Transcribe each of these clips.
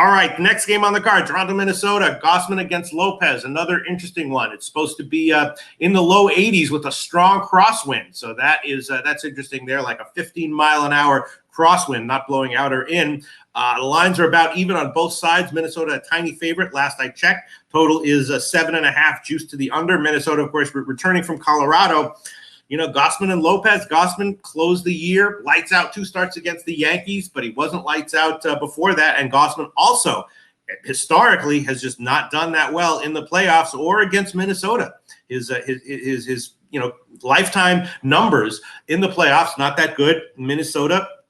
All right, the next game on the card, Toronto, Minnesota, Gausman against Lopez, another interesting one. It's supposed to be in the low 80s with a strong crosswind. So that's interesting there, like a 15-mile-an-hour crosswind, not blowing out or in. The lines are about even on both sides. Minnesota, a tiny favorite. Last I checked, total is 7.5, juice to the under. Minnesota, of course, returning from Colorado. You know, Gausman and Lopez. Gausman closed the year, lights out 2 starts against the Yankees, but he wasn't lights out before that. And Gausman also, historically, has just not done that well in the playoffs or against Minnesota. His lifetime numbers in the playoffs, not that good.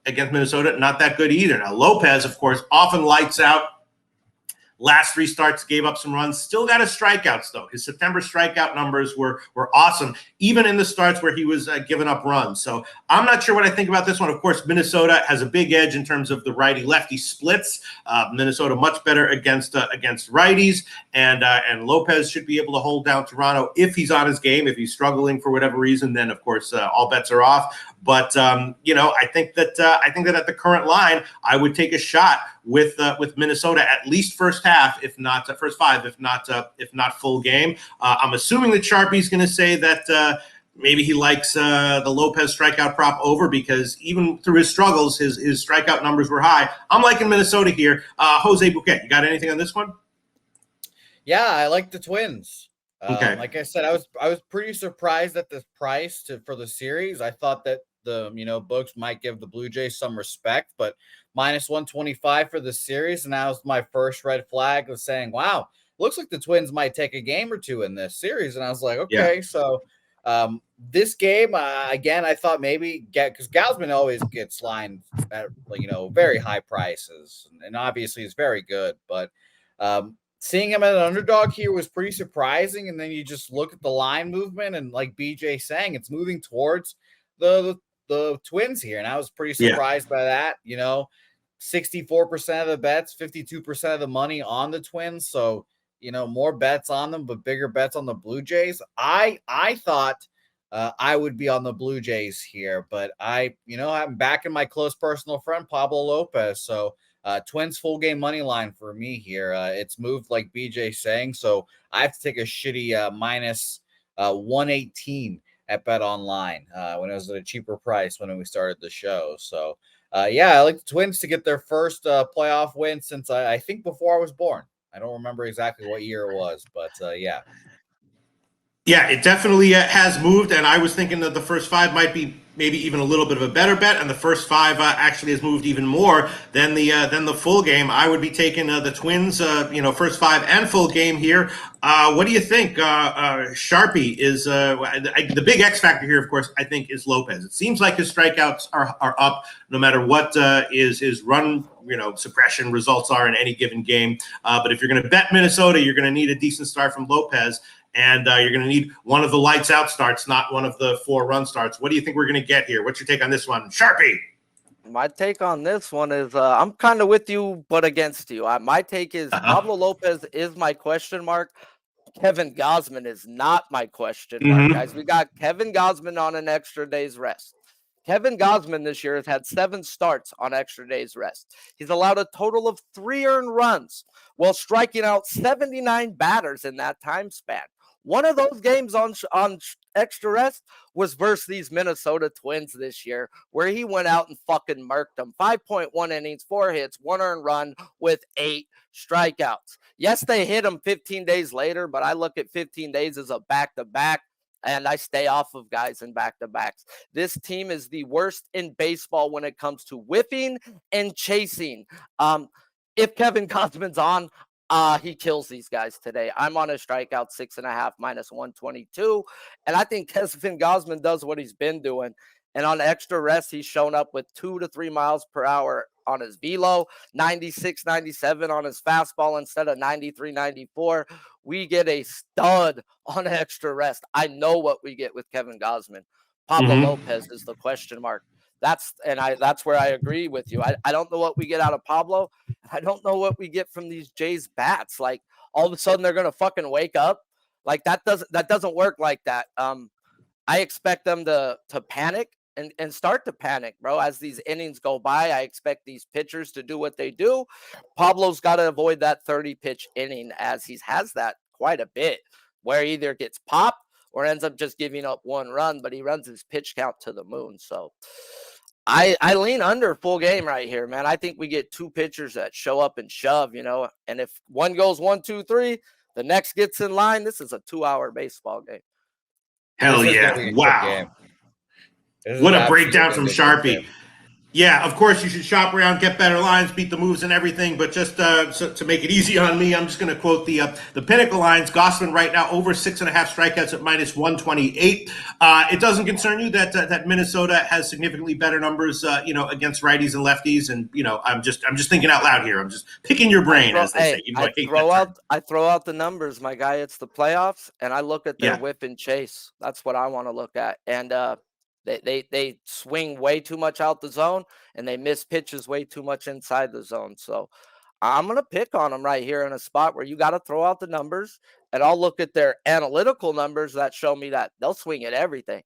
Against Minnesota, not that good either. Now, Lopez, of course, often lights out. Last 3 starts, gave up some runs. Still got his strikeouts, though. His September strikeout numbers were awesome, even in the starts where he was giving up runs. So I'm not sure what I think about this one. Of course, Minnesota has a big edge in terms of the righty-lefty splits. Minnesota much better against righties, and Lopez should be able to hold down Toronto if he's on his game. If he's struggling for whatever reason, then, of course, all bets are off. But, I think that at the current line, I would take a shot with Minnesota at least first half, if not first 5, if not full game. I'm assuming that Sharpie's going to say that maybe he likes the Lopez strikeout prop over because even through his struggles, his strikeout numbers were high. I'm liking Minnesota here. Jose Bouquet, you got anything on this one? Yeah, I like the Twins. Okay. Like I said, I was pretty surprised at the price for the series. I thought that the books might give the Blue Jays some respect, but -125 for the series, and that was my first red flag of saying, wow, looks like the Twins might take a game or 2 in this series. And I was like, okay, yeah. So this game, again, I thought maybe because Gausman always gets lined at very high prices, and obviously he's very good, but seeing him at an underdog here was pretty surprising. And then you just look at the line movement, and like BJ saying, it's moving towards the Twins here, and I was pretty surprised by that. 64% of the bets, 52% of the money on the Twins, so more bets on them, but bigger bets on the Blue Jays. I thought I would be on the Blue Jays here, but I'm backing my close personal friend Pablo Lopez, so Twins full game money line for me here. It's moved like BJ saying, so I have to take a shitty -118 at Bet Online when it was at a cheaper price when we started the show. So, I like the Twins to get their first playoff win since I think before I was born. I don't remember exactly what year it was, but yeah. Yeah, it definitely has moved, and I was thinking that the first 5 might be maybe even a little bit of a better bet, and the first 5 actually has moved even more than the full game. I would be taking the Twins, first 5 and full game here. What do you think? Sharpie is the big X factor here, of course, I think, is Lopez. It seems like his strikeouts are up no matter what his run suppression results are in any given game. But if you're going to bet Minnesota, you're going to need a decent start from Lopez. And you're going to need one of the lights out starts, not one of the 4-run starts. What do you think we're going to get here? What's your take on this one? Sharpie. My take on this one is I'm kind of with you, but against you. My take is Pablo Lopez is my question mark. Kevin Gausman is not my question mark, guys. We got Kevin Gausman on an extra day's rest. Kevin Gausman this year has had 7 starts on extra days rest. He's allowed a total of 3 earned runs while striking out 79 batters in that time span. One of those games on extra rest was versus these Minnesota Twins this year, where he went out and fucking murked them. 5.1 innings, 4 hits, 1 earned run with 8 strikeouts. Yes, they hit him 15 days later, but I look at 15 days as a back-to-back, and I stay off of guys in back-to-backs. This team is the worst in baseball when it comes to whiffing and chasing. If Kevin Gausman's on, he kills these guys today. I'm on a strikeout 6.5 -122. And I think Kevin Gausman does what he's been doing. And on extra rest, he's shown up with 2 to 3 miles per hour on his velo, 96, 97 on his fastball instead of 93, 94. We get a stud on extra rest. I know what we get with Kevin Gausman. Pablo Lopez is the question mark. That's where I agree with you. I don't know what we get out of Pablo. I don't know what we get from these Jays bats. Like all of a sudden they're gonna fucking wake up. Like that doesn't work like that. I expect them to panic and start to panic, bro. As these innings go by, I expect these pitchers to do what they do. Pablo's got to avoid that 30-pitch inning, as he has that quite a bit, where he either gets popped or ends up just giving up one run, but he runs his pitch count to the moon. So I lean under full game right here, man. I think we get two pitchers that show up and shove, and if one goes 1, 2, 3, the next gets in line. This is a 2-hour baseball game. Hell yeah. Wow. What a breakdown from Sharpie. Yeah, of course, you should shop around, get better lines, beat the moves and everything. But just so to make it easy on me, I'm just going to quote the Pinnacle lines. Gausman right now over 6.5 strikeouts at -128. It doesn't concern you that Minnesota has significantly better numbers, against righties and lefties. And I'm just thinking out loud here. I'm just picking your brain, as they say. I throw out the numbers, my guy. It's the playoffs, and I look at their whip and chase. That's what I want to look at, and They swing way too much out the zone, and they miss pitches way too much inside the zone. So I'm going to pick on them right here in a spot where you got to throw out the numbers, and I'll look at their analytical numbers that show me that they'll swing at everything.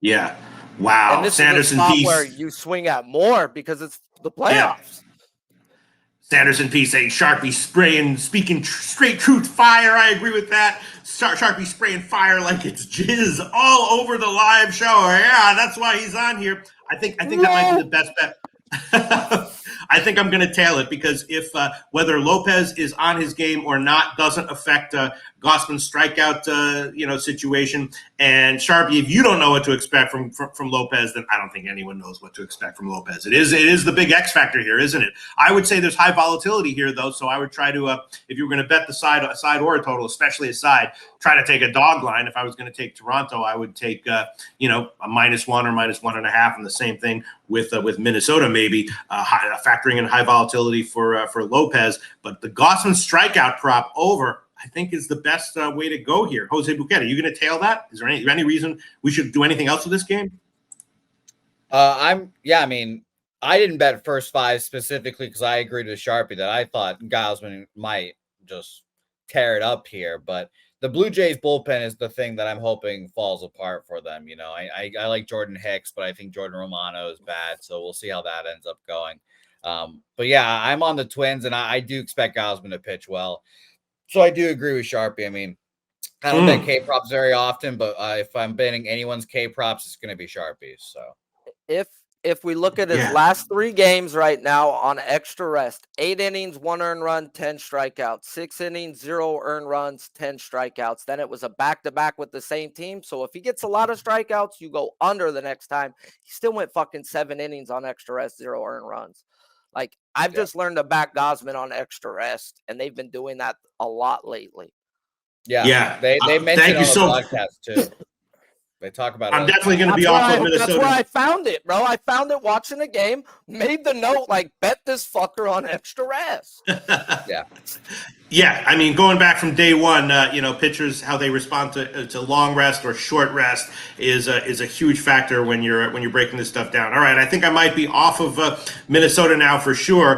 Yeah. Wow. And this Sanderson is a spot where you swing at more because it's the playoffs. Yeah. Sanderson P saying Sharpie spraying, speaking straight truth, fire. I agree with that. Sharpie spraying fire like it's jizz all over the live show. Yeah, that's why he's on here. I think that might be the best bet. I think I'm going to tail it because if whether Lopez is on his game or not doesn't affect Gausman's strikeout situation. And Sharpie, if you don't know what to expect from Lopez, then I don't think anyone knows what to expect from Lopez. It is the big X factor here, isn't it? I would say there's high volatility here though, so I would try to if you were going to bet the side or a total, especially a side, try to take a dog line. If I was going to take Toronto, I would take a -1 or -1.5, and the same thing with Minnesota, maybe factoring in high volatility for Lopez. But the Gausman strikeout prop over, I think, is the best way to go here. Jose Buquet, are you going to tail that? Is there any reason we should do anything else with this game? I mean, I didn't bet first five specifically because I agreed with Sharpie that I thought Gausman might just tear it up here, but the Blue Jays bullpen is the thing that I'm hoping falls apart for them. I like Jordan Hicks, but I think Jordan Romano is bad, so we'll see how that ends up going. But yeah, I'm on the Twins, and I do expect Gausman to pitch well. So I do agree with Sharpie. I mean, I don't bet K props very often, but if I'm betting anyone's K props, it's going to be Sharpie's. So if we look at his last 3 games right now on extra rest, 8 innings, 1 earned run, 10 strikeouts, 6 innings, 0 earned runs, 10 strikeouts. Then it was a back-to-back with the same team. So if he gets a lot of strikeouts, you go under the next time. He still went fucking 7 innings on extra rest, 0 earned runs. Like, I've just learned to back Gausman on extra rest, and they've been doing that a lot lately. Yeah. They mentioned it on the podcast, too. They talk about it. I'm definitely going to be off of Minnesota. That's where I found it, bro. I found it watching a game, made the note, like, bet this fucker on extra rest. Yeah, I mean, going back from day one, pitchers, how they respond to long rest or short rest is a huge factor when you're breaking this stuff down. All right, I think I might be off of Minnesota now for sure.